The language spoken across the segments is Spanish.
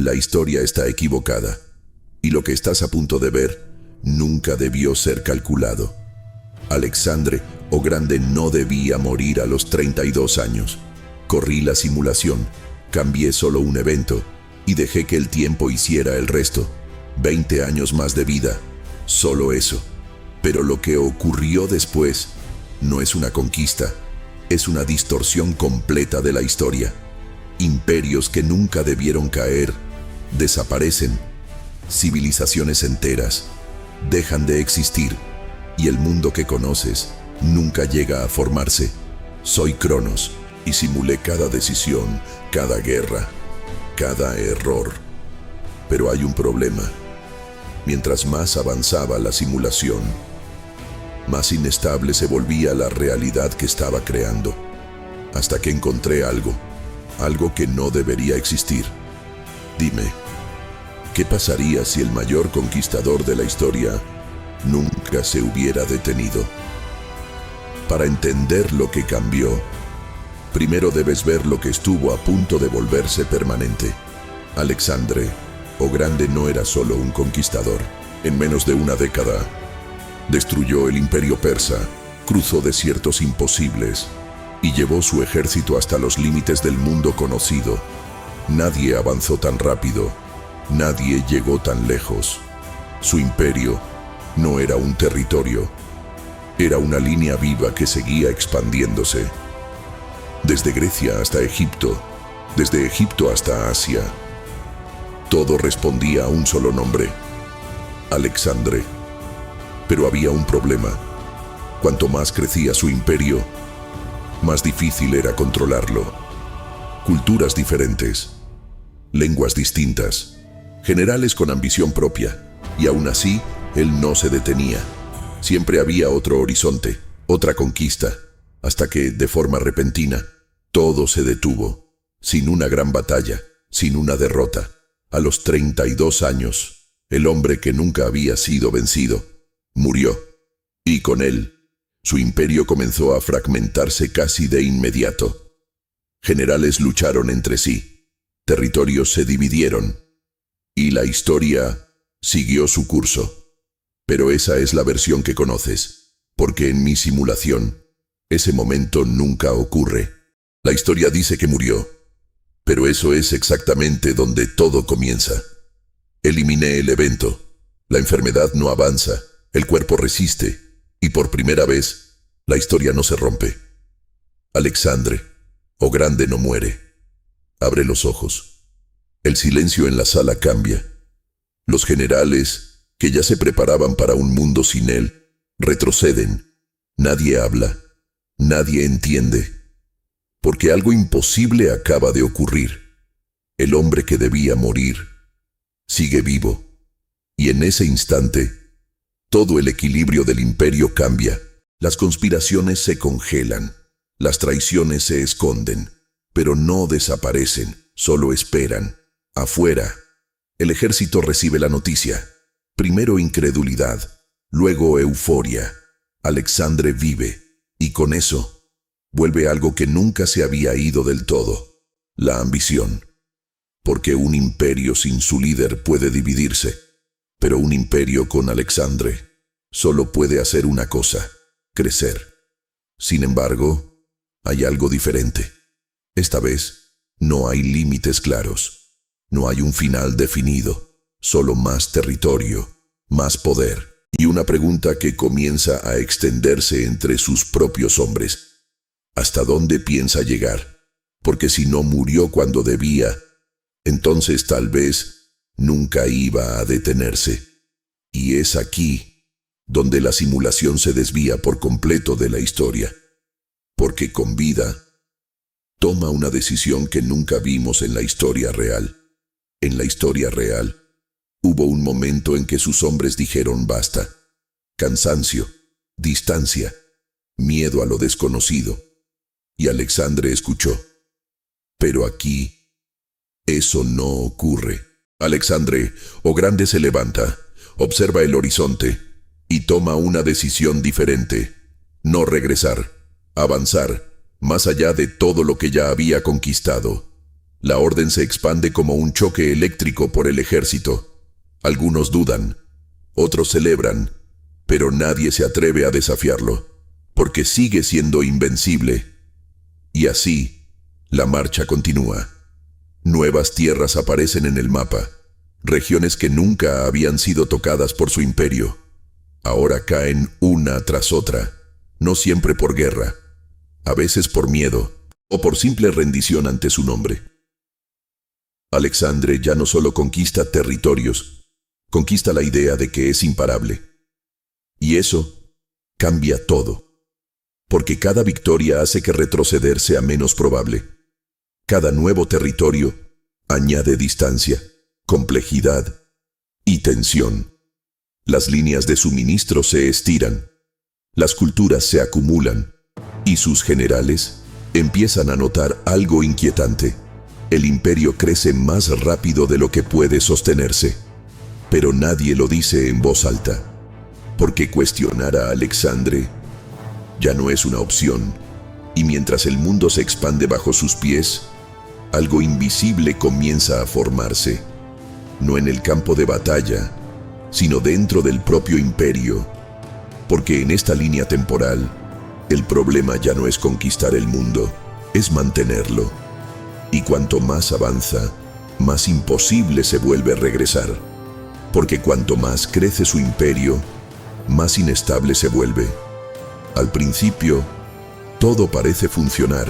La historia está equivocada, y lo que estás a punto de ver nunca debió ser calculado. Alexandre o Grande no debía morir a los 32 años. Corrí la simulación, cambié solo un evento y dejé que el tiempo hiciera el resto. 20 años más de vida, solo eso. Pero lo que ocurrió después no es una conquista, es una distorsión completa de la historia. Imperios que nunca debieron caer desaparecen. Civilizaciones enteras dejan de existir y el mundo que conoces nunca llega a formarse. Soy Cronos y simulé cada decisión, cada guerra, cada error. Pero hay un problema. Mientras más avanzaba la simulación, más inestable se volvía la realidad que estaba creando, hasta que encontré algo que no debería existir. Dime, ¿qué pasaría si el mayor conquistador de la historia nunca se hubiera detenido? Para entender lo que cambió, primero debes ver lo que estuvo a punto de volverse permanente. Alexandre o Grande no era solo un conquistador. En menos de una década, destruyó el imperio persa, cruzó desiertos imposibles y llevó su ejército hasta los límites del mundo conocido. Nadie avanzó tan rápido, nadie llegó tan lejos. Su imperio no era un territorio, era una línea viva que seguía expandiéndose. Desde Grecia hasta Egipto, desde Egipto hasta Asia, todo respondía a un solo nombre: Alexandre. Pero había un problema. Cuanto más crecía su imperio, más difícil era controlarlo. Culturas diferentes, lenguas distintas, generales con ambición propia, y aún así, él no se detenía. Siempre había otro horizonte, otra conquista, hasta que, de forma repentina, todo se detuvo, sin una gran batalla, sin una derrota. A los 32 años, el hombre que nunca había sido vencido, murió, y con él, su imperio comenzó a fragmentarse casi de inmediato. Generales lucharon entre sí, territorios se dividieron, y la historia siguió su curso. Pero esa es la versión que conoces, porque en mi simulación, ese momento nunca ocurre. La historia dice que murió, pero eso es exactamente donde todo comienza. Eliminé el evento, la enfermedad no avanza, el cuerpo resiste, y por primera vez, la historia no se rompe. Alexandre o Grande no muere. Abre los ojos. El silencio en la sala cambia. Los generales, que ya se preparaban para un mundo sin él, retroceden. Nadie habla, nadie entiende, porque algo imposible acaba de ocurrir. El hombre que debía morir sigue vivo, y en ese instante, todo el equilibrio del imperio cambia. Las conspiraciones se congelan, las traiciones se esconden, pero no desaparecen, solo esperan. Afuera, el ejército recibe la noticia. Primero incredulidad, luego euforia. Alexandre vive, y con eso, vuelve algo que nunca se había ido del todo: la ambición. Porque un imperio sin su líder puede dividirse, pero un imperio con Alexandre solo puede hacer una cosa: crecer. Sin embargo, hay algo diferente. Esta vez, no hay límites claros. No hay un final definido, solo más territorio, más poder, y una pregunta que comienza a extenderse entre sus propios hombres. ¿Hasta dónde piensa llegar? Porque si no murió cuando debía, entonces tal vez nunca iba a detenerse. Y es aquí donde la simulación se desvía por completo de la historia. Porque con vida, toma una decisión que nunca vimos en la historia real. En la historia real, hubo un momento en que sus hombres dijeron basta. Cansancio, distancia, miedo a lo desconocido. Y Alexandre escuchó. Pero aquí, eso no ocurre. Alexandre o Grande se levanta, observa el horizonte y toma una decisión diferente: no regresar, avanzar, más allá de todo lo que ya había conquistado. La orden se expande como un choque eléctrico por el ejército. Algunos dudan, otros celebran, pero nadie se atreve a desafiarlo, porque sigue siendo invencible. Y así, la marcha continúa. Nuevas tierras aparecen en el mapa, regiones que nunca habían sido tocadas por su imperio. Ahora caen una tras otra, no siempre por guerra, a veces por miedo o por simple rendición ante su nombre. Alexandre ya no solo conquista territorios, conquista la idea de que es imparable. Y eso cambia todo, porque cada victoria hace que retroceder sea menos probable. Cada nuevo territorio añade distancia, complejidad y tensión. Las líneas de suministro se estiran, las culturas se acumulan y sus generales empiezan a notar algo inquietante. El imperio crece más rápido de lo que puede sostenerse, pero nadie lo dice en voz alta, porque cuestionar a Alexandre ya no es una opción, y mientras el mundo se expande bajo sus pies, algo invisible comienza a formarse, no en el campo de batalla, sino dentro del propio imperio, porque en esta línea temporal, el problema ya no es conquistar el mundo, es mantenerlo. Y cuanto más avanza, más imposible se vuelve regresar, porque cuanto más crece su imperio, más inestable se vuelve. Al principio, todo parece funcionar,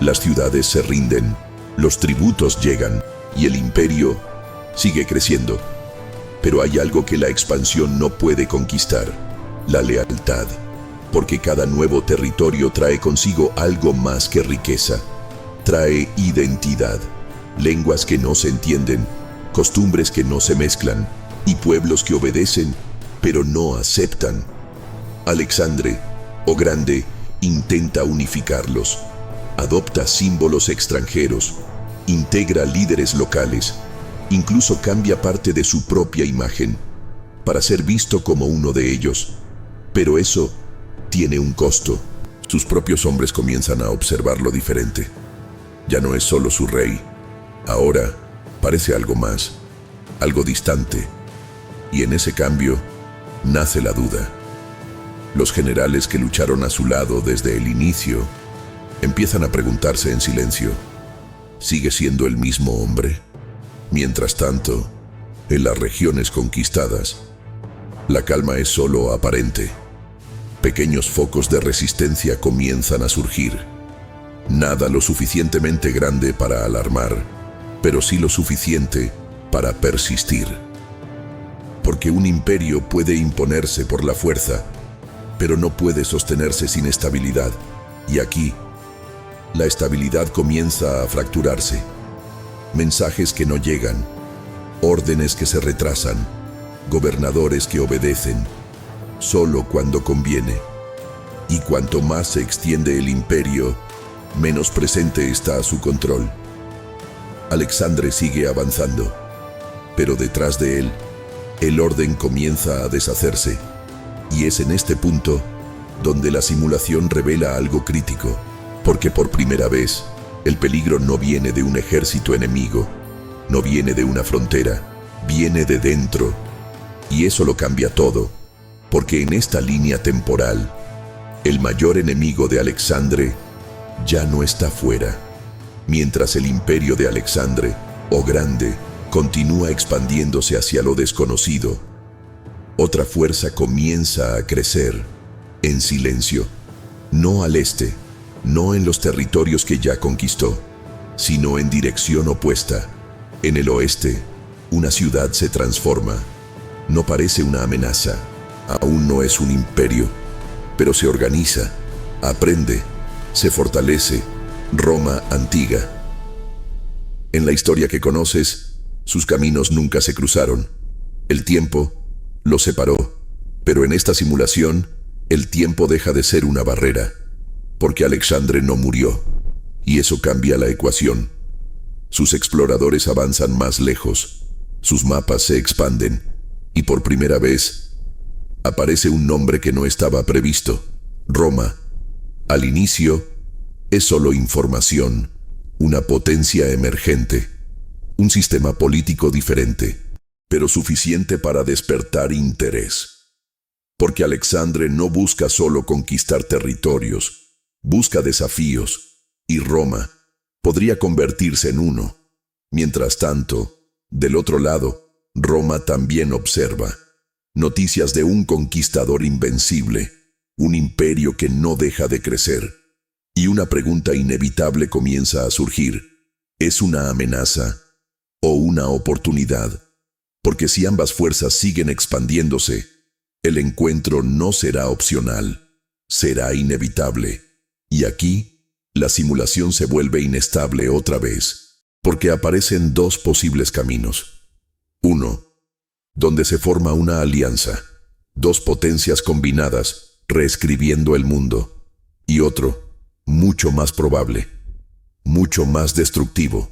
las ciudades se rinden, los tributos llegan y el imperio sigue creciendo. Pero hay algo que la expansión no puede conquistar: la lealtad, porque cada nuevo territorio trae consigo algo más que riqueza. Trae identidad, lenguas que no se entienden, costumbres que no se mezclan y pueblos que obedecen, pero no aceptan. Alexandre, o Grande, intenta unificarlos, adopta símbolos extranjeros, integra líderes locales, incluso cambia parte de su propia imagen para ser visto como uno de ellos. Pero eso tiene un costo. Sus propios hombres comienzan a observarlo diferente. Ya no es solo su rey, ahora parece algo más, algo distante, y en ese cambio nace la duda. Los generales que lucharon a su lado desde el inicio empiezan a preguntarse en silencio: ¿sigue siendo el mismo hombre? Mientras tanto, en las regiones conquistadas, la calma es solo aparente. Pequeños focos de resistencia comienzan a surgir. Nada lo suficientemente grande para alarmar, pero sí lo suficiente para persistir. Porque un imperio puede imponerse por la fuerza, pero no puede sostenerse sin estabilidad. Y aquí, la estabilidad comienza a fracturarse. Mensajes que no llegan, órdenes que se retrasan, gobernadores que obedecen solo cuando conviene. Y cuanto más se extiende el imperio, menos presente está a su control. Alexandre sigue avanzando, pero detrás de él, el orden comienza a deshacerse. Y es en este punto donde la simulación revela algo crítico, porque por primera vez, el peligro no viene de un ejército enemigo, no viene de una frontera, viene de dentro. Y eso lo cambia todo, porque en esta línea temporal, el mayor enemigo de Alexandre ya no está fuera, mientras el imperio de Alexandre, o Grande, continúa expandiéndose hacia lo desconocido. Otra fuerza comienza a crecer, en silencio, no al este, no en los territorios que ya conquistó, sino en dirección opuesta. En el oeste, una ciudad se transforma. No parece una amenaza, aún no es un imperio, pero se organiza, aprende, se fortalece. Roma antigua. En la historia que conoces, sus caminos nunca se cruzaron. El tiempo los separó, pero en esta simulación, el tiempo deja de ser una barrera, porque Alexandre no murió, y eso cambia la ecuación. Sus exploradores avanzan más lejos, sus mapas se expanden, y por primera vez, aparece un nombre que no estaba previsto: Roma. Al inicio, es solo información, una potencia emergente, un sistema político diferente, pero suficiente para despertar interés. Porque Alexandre no busca solo conquistar territorios, busca desafíos, y Roma podría convertirse en uno. Mientras tanto, del otro lado, Roma también observa noticias de un conquistador invencible, un imperio que no deja de crecer. Y una pregunta inevitable comienza a surgir: ¿es una amenaza o una oportunidad? Porque si ambas fuerzas siguen expandiéndose, el encuentro no será opcional, será inevitable. Y aquí, la simulación se vuelve inestable otra vez, porque aparecen dos posibles caminos. Uno, donde se forma una alianza, dos potencias combinadas, reescribiendo el mundo. Y otro, mucho más probable, mucho más destructivo,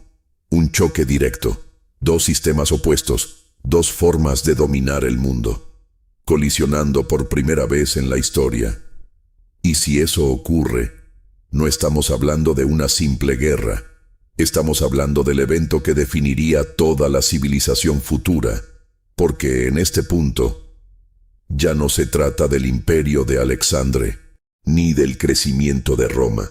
un choque directo, dos sistemas opuestos, dos formas de dominar el mundo, colisionando por primera vez en la historia. Y si eso ocurre, no estamos hablando de una simple guerra, estamos hablando del evento que definiría toda la civilización futura, porque en este punto ya no se trata del imperio de Alexandre, ni del crecimiento de Roma.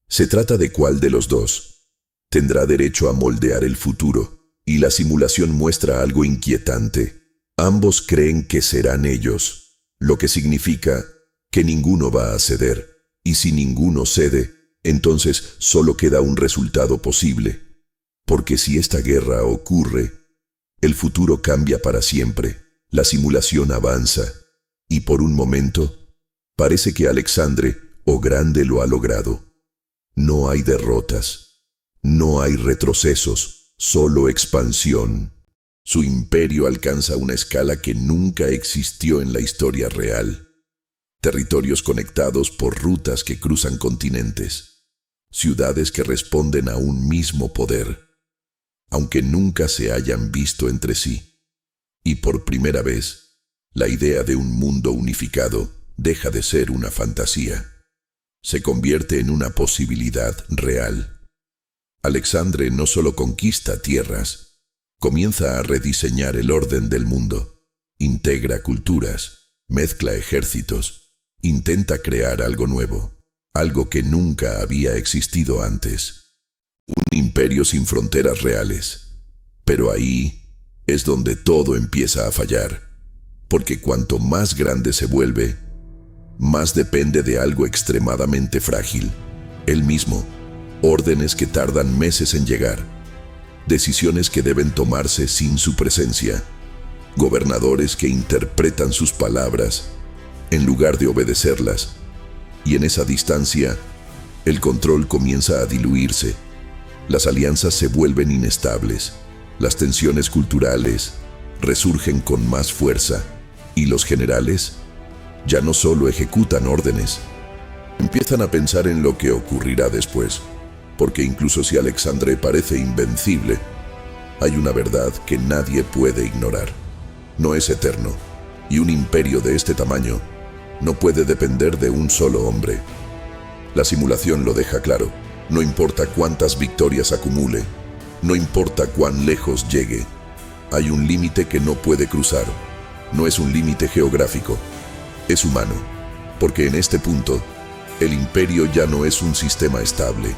Se trata de cuál de los dos tendrá derecho a moldear el futuro, y la simulación muestra algo inquietante. Ambos creen que serán ellos, lo que significa que ninguno va a ceder, y si ninguno cede, entonces solo queda un resultado posible. Porque si esta guerra ocurre, el futuro cambia para siempre, la simulación avanza, y por un momento, parece que Alexandre o Grande lo ha logrado. No hay derrotas, no hay retrocesos, solo expansión. Su imperio alcanza una escala que nunca existió en la historia real. Territorios conectados por rutas que cruzan continentes, ciudades que responden a un mismo poder, aunque nunca se hayan visto entre sí. Y por primera vez, la idea de un mundo unificado deja de ser una fantasía. Se convierte en una posibilidad real. Alexandre no solo conquista tierras, comienza a rediseñar el orden del mundo, integra culturas, mezcla ejércitos, intenta crear algo nuevo, algo que nunca había existido antes. Un imperio sin fronteras reales. Pero ahí es donde todo empieza a fallar, porque cuanto más grande se vuelve, más depende de algo extremadamente frágil, él mismo, órdenes que tardan meses en llegar, decisiones que deben tomarse sin su presencia, gobernadores que interpretan sus palabras en lugar de obedecerlas, y en esa distancia, el control comienza a diluirse. Las alianzas se vuelven inestables, las tensiones culturales resurgen con más fuerza, y los generales ya no solo ejecutan órdenes, empiezan a pensar en lo que ocurrirá después, porque incluso si Alexandre parece invencible, hay una verdad que nadie puede ignorar. No es eterno, y un imperio de este tamaño no puede depender de un solo hombre. La simulación lo deja claro. No importa cuántas victorias acumule, no importa cuán lejos llegue, hay un límite que no puede cruzar. No es un límite geográfico, es humano, porque en este punto, el imperio ya no es un sistema estable,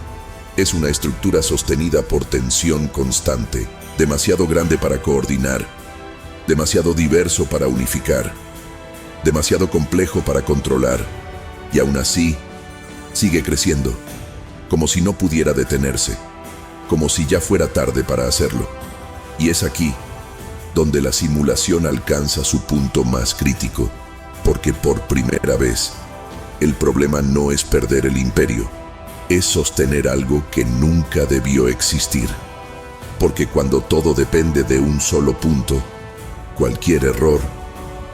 es una estructura sostenida por tensión constante, demasiado grande para coordinar, demasiado diverso para unificar, demasiado complejo para controlar, y aún así, sigue creciendo, como si no pudiera detenerse, como si ya fuera tarde para hacerlo. Y es aquí donde la simulación alcanza su punto más crítico, porque por primera vez, el problema no es perder el imperio, es sostener algo que nunca debió existir. Porque cuando todo depende de un solo punto, cualquier error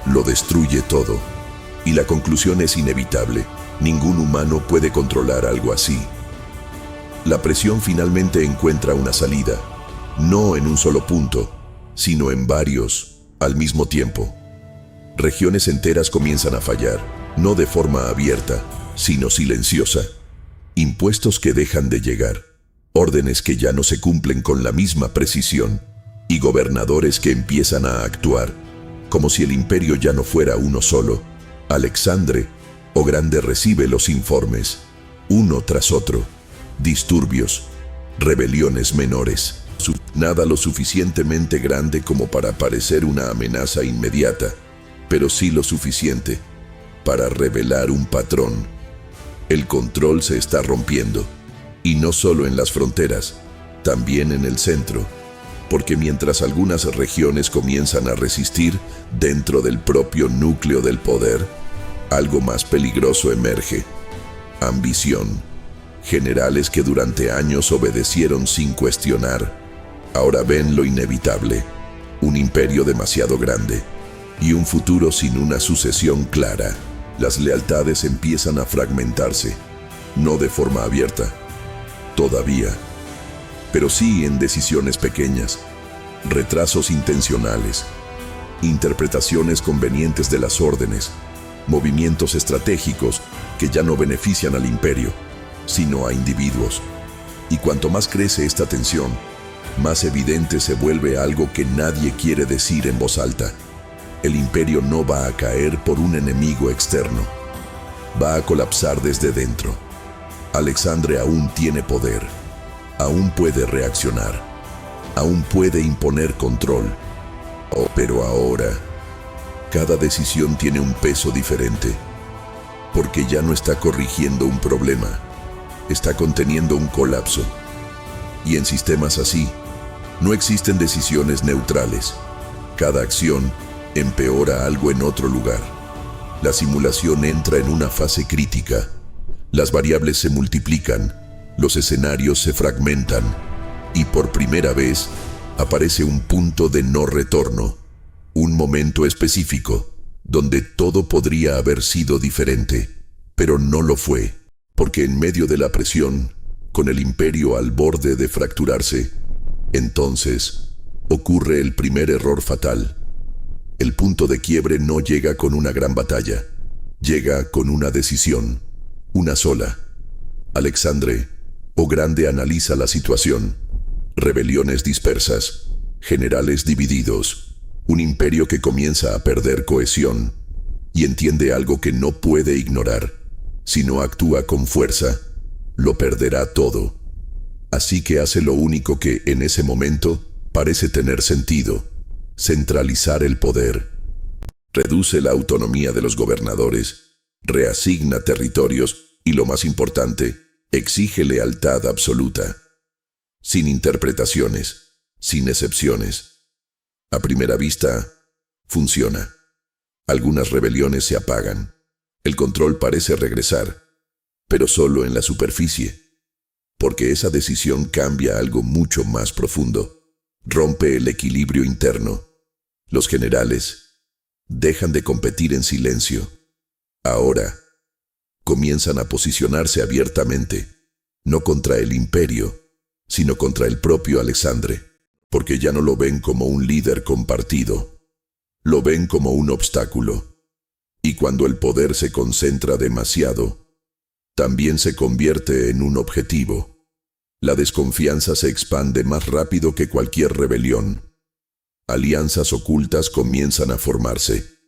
lo destruye todo. Y la conclusión es inevitable, ningún humano puede controlar algo así. La presión finalmente encuentra una salida, no en un solo punto, sino en varios, al mismo tiempo. Regiones enteras comienzan a fallar, no de forma abierta, sino silenciosa. Impuestos que dejan de llegar, órdenes que ya no se cumplen con la misma precisión, y gobernadores que empiezan a actuar como si el imperio ya no fuera uno solo. Alexandre, o Grande, recibe los informes, uno tras otro: disturbios, rebeliones menores, nada lo suficientemente grande como para parecer una amenaza inmediata, pero sí lo suficiente para revelar un patrón. El control se está rompiendo, y no solo en las fronteras, también en el centro, porque mientras algunas regiones comienzan a resistir dentro del propio núcleo del poder, algo más peligroso emerge: ambición. Generales que durante años obedecieron sin cuestionar, ahora ven lo inevitable: un imperio demasiado grande y un futuro sin una sucesión clara. Las lealtades empiezan a fragmentarse, no de forma abierta, todavía, pero sí en decisiones pequeñas, retrasos intencionales, interpretaciones convenientes de las órdenes, movimientos estratégicos que ya no benefician al imperio, sino a individuos. Y cuanto más crece esta tensión, más evidente se vuelve algo que nadie quiere decir en voz alta: el imperio no va a caer por un enemigo externo, va a colapsar desde dentro. Alexandre aún tiene poder, aún puede reaccionar, aún puede imponer control. Pero ahora, cada decisión tiene un peso diferente, porque ya no está corrigiendo un problema, está conteniendo un colapso. Y en sistemas así, no existen decisiones neutrales. Cada acción empeora algo en otro lugar. La simulación entra en una fase crítica. Las variables se multiplican, los escenarios se fragmentan, y por primera vez aparece un punto de no retorno, un momento específico donde todo podría haber sido diferente, pero no lo fue, porque en medio de la presión, con el imperio al borde de fracturarse, entonces ocurre el primer error fatal. El punto de quiebre no llega con una gran batalla, llega con una decisión, una sola. Alexandre, o Grande, analiza la situación: rebeliones dispersas, generales divididos, un imperio que comienza a perder cohesión, y entiende algo que no puede ignorar: si no actúa con fuerza, lo perderá todo. Así que hace lo único que en ese momento parece tener sentido: centralizar el poder. Reduce la autonomía de los gobernadores, reasigna territorios y, lo más importante, exige lealtad absoluta, sin interpretaciones, sin excepciones. A primera vista, funciona. Algunas rebeliones se apagan, el control parece regresar, pero solo en la superficie, porque esa decisión cambia algo mucho más profundo. Rompe el equilibrio interno. Los generales dejan de competir en silencio. Ahora comienzan a posicionarse abiertamente, no contra el imperio, sino contra el propio Alexandre, porque ya no lo ven como un líder compartido, lo ven como un obstáculo. Y cuando el poder se concentra demasiado, también se convierte en un objetivo. La desconfianza se expande más rápido que cualquier rebelión. Alianzas ocultas comienzan a formarse.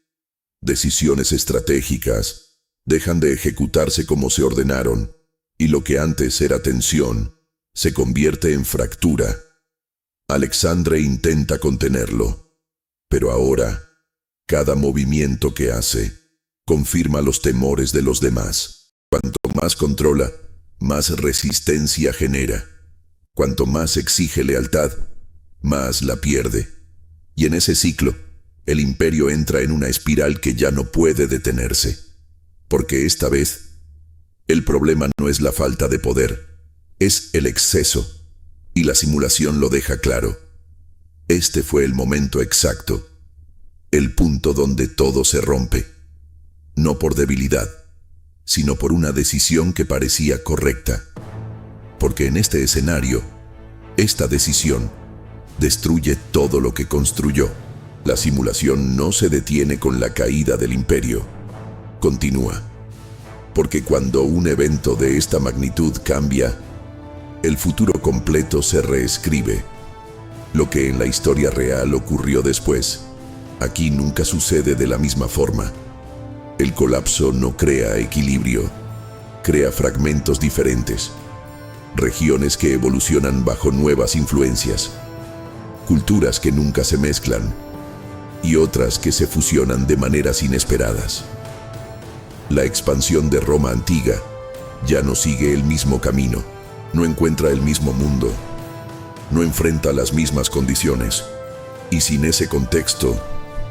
Decisiones estratégicas dejan de ejecutarse como se ordenaron, y lo que antes era tensión se convierte en fractura. Alexandre intenta contenerlo, pero ahora, cada movimiento que hace confirma los temores de los demás. Cuanto más controla, más resistencia genera. Cuanto más exige lealtad, más la pierde. Y en ese ciclo, el imperio entra en una espiral que ya no puede detenerse. Porque esta vez, el problema no es la falta de poder, es el exceso. Y la simulación lo deja claro. Este fue el momento exacto, el punto donde todo se rompe. No por debilidad, sino por una decisión que parecía correcta. Porque en este escenario, esta decisión destruye todo lo que construyó. La simulación no se detiene con la caída del imperio. Continúa. Porque cuando un evento de esta magnitud cambia, El futuro completo se reescribe. Lo que en la historia real ocurrió después, aquí nunca sucede de la misma forma. El colapso no crea equilibrio, crea fragmentos diferentes, regiones que evolucionan bajo nuevas influencias, culturas que nunca se mezclan y otras que se fusionan de maneras inesperadas. La expansión de Roma antigua ya no sigue el mismo camino, no encuentra el mismo mundo, no enfrenta las mismas condiciones, y sin ese contexto,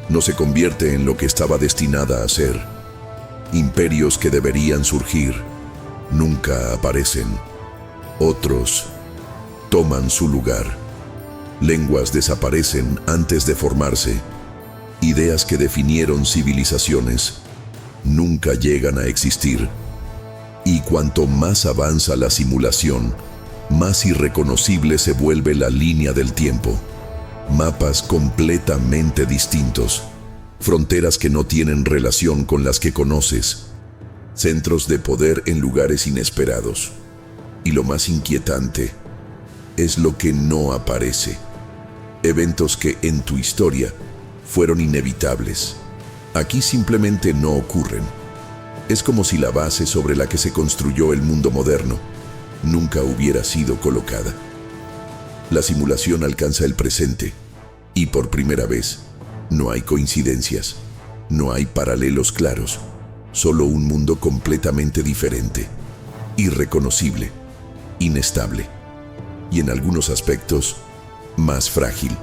no se convierte en lo que estaba destinada a ser. Imperios que deberían surgir, nunca aparecen. Otros toman su lugar. Lenguas desaparecen antes de formarse. Ideas que definieron civilizaciones nunca llegan a existir. Y cuanto más avanza la simulación, más irreconocible se vuelve la línea del tiempo. Mapas completamente distintos, fronteras que no tienen relación con las que conoces, centros de poder en lugares inesperados. Y lo más inquietante es lo que no aparece. Eventos que en tu historia fueron inevitables, aquí simplemente no ocurren. Es como si la base sobre la que se construyó el mundo moderno nunca hubiera sido colocada. La simulación alcanza el presente y por primera vez no hay coincidencias, no hay paralelos claros, solo un mundo completamente diferente, irreconocible, inestable y en algunos aspectos más frágil,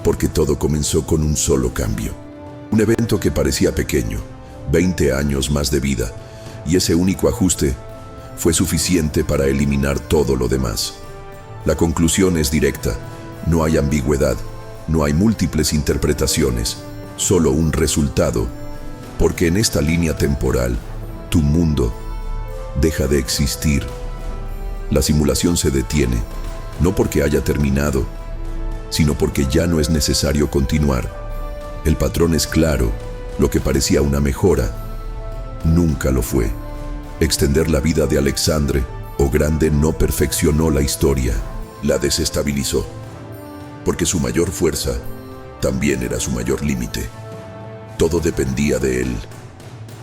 porque todo comenzó con un solo cambio. Un evento que parecía pequeño, 20 años más de vida, y ese único ajuste fue suficiente para eliminar todo lo demás. La conclusión es directa, no hay ambigüedad, no hay múltiples interpretaciones, solo un resultado, porque en esta línea temporal, tu mundo deja de existir. La simulación se detiene, no porque haya terminado, sino porque ya no es necesario continuar. El patrón es claro, lo que parecía una mejora, nunca lo fue. Extender la vida de Alexandre o Grande no perfeccionó la historia, la desestabilizó, porque su mayor fuerza también era su mayor límite. Todo dependía de él.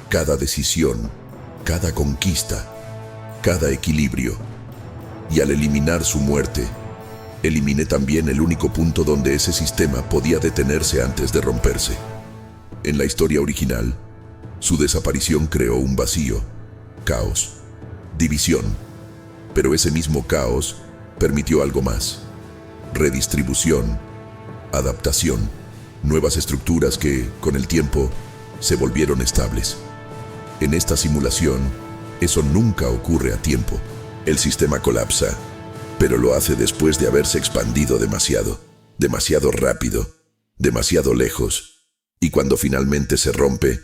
Cada decisión, cada conquista, cada equilibrio. Y al eliminar su muerte, eliminé también el único punto donde ese sistema podía detenerse antes de romperse. En la historia original, su desaparición creó un vacío, caos, división, pero ese mismo caos permitió algo más: redistribución, adaptación, nuevas estructuras que, con el tiempo, se volvieron estables. En esta simulación, eso nunca ocurre a tiempo. El sistema colapsa, pero lo hace después de haberse expandido demasiado, demasiado rápido, demasiado lejos, y cuando finalmente se rompe,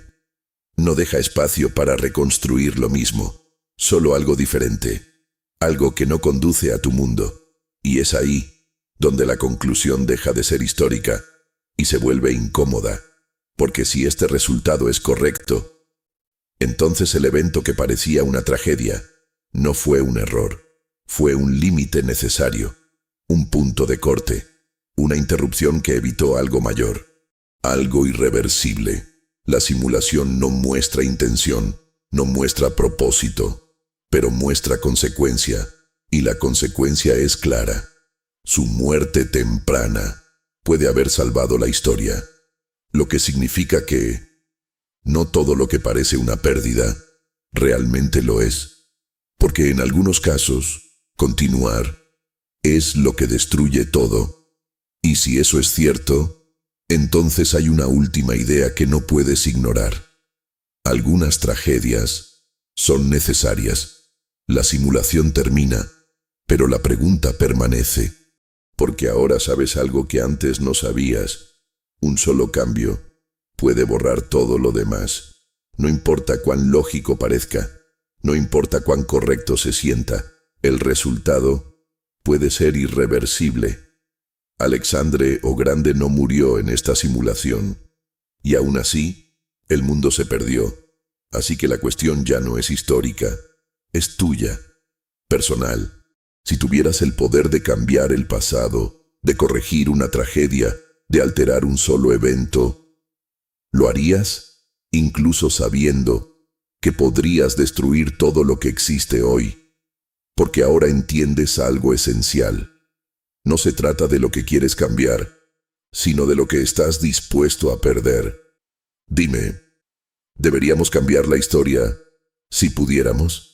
no deja espacio para reconstruir lo mismo, solo algo diferente, algo que no conduce a tu mundo, y es ahí donde la conclusión deja de ser histórica y se vuelve incómoda, porque si este resultado es correcto, entonces el evento que parecía una tragedia no fue un error, fue un límite necesario, un punto de corte, una interrupción que evitó algo mayor, algo irreversible. La simulación no muestra intención, no muestra propósito, pero muestra consecuencia, y la consecuencia es clara. Su muerte temprana puede haber salvado la historia, lo que significa que no todo lo que parece una pérdida realmente lo es, porque en algunos casos, continuar es lo que destruye todo, y si eso es cierto, entonces hay una última idea que no puedes ignorar. Algunas tragedias son necesarias. La simulación termina, pero la pregunta permanece, porque ahora sabes algo que antes no sabías. Un solo cambio puede borrar todo lo demás. No importa cuán lógico parezca, no importa cuán correcto se sienta, el resultado puede ser irreversible. Alexandre o Grande no murió en esta simulación, y aún así, el mundo se perdió. Así que la cuestión ya no es histórica, es tuya, personal. Si tuvieras el poder de cambiar el pasado, de corregir una tragedia, de alterar un solo evento, ¿lo harías? Incluso sabiendo que podrías destruir todo lo que existe hoy, porque ahora entiendes algo esencial. No se trata de lo que quieres cambiar, sino de lo que estás dispuesto a perder. Dime, ¿deberíamos cambiar la historia si pudiéramos?